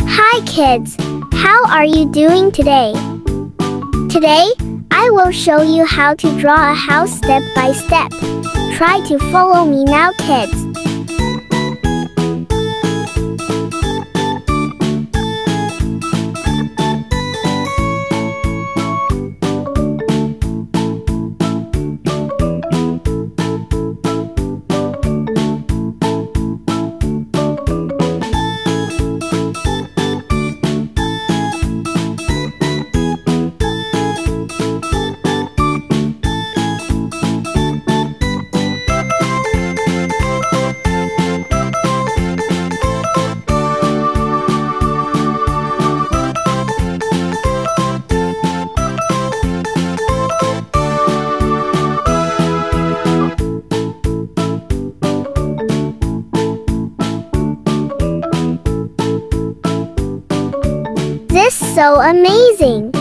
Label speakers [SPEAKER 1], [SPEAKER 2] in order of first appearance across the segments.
[SPEAKER 1] Hi kids, how are you doing today? Today, I will show you how to draw a house step by step. Try to follow me now, kids. This is so amazing!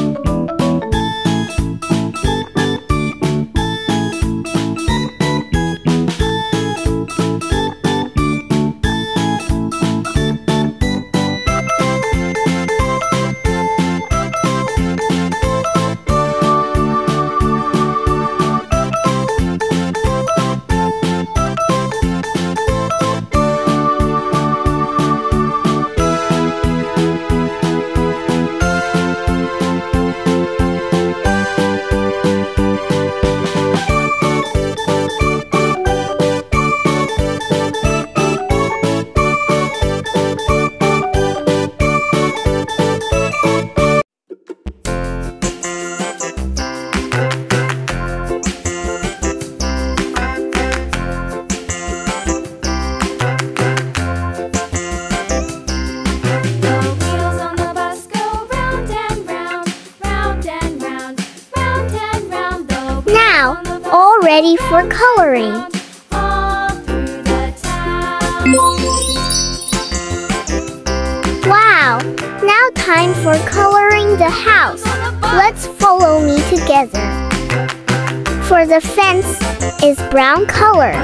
[SPEAKER 1] All ready for coloring. Wow! Now time for coloring the house. Let's follow me together. For the fence is brown color.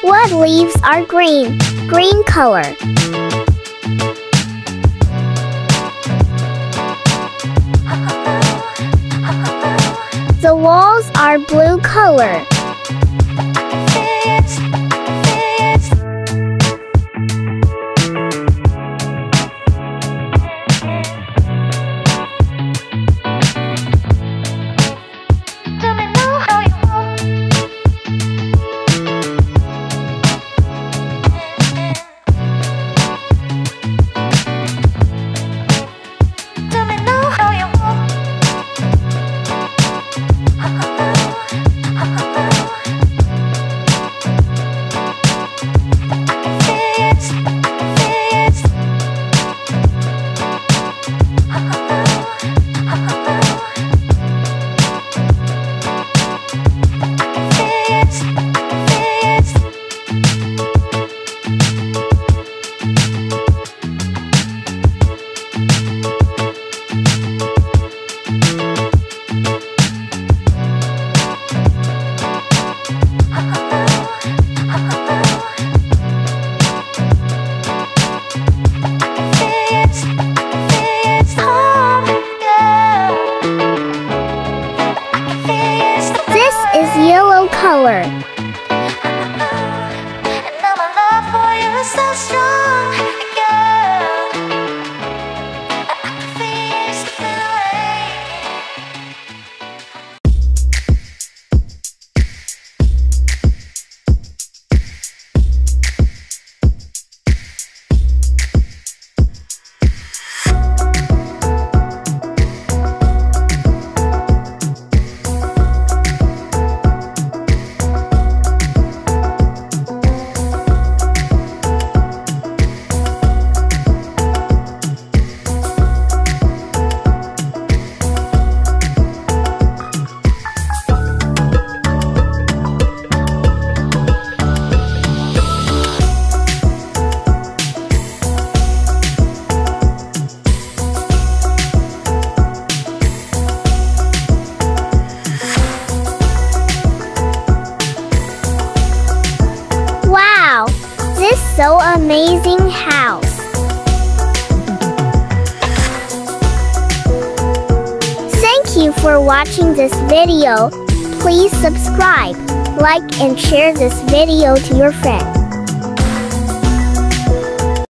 [SPEAKER 1] What leaves are green? Green color. The walls are blue color. for watching this video. Please subscribe, like and share this video to your friends.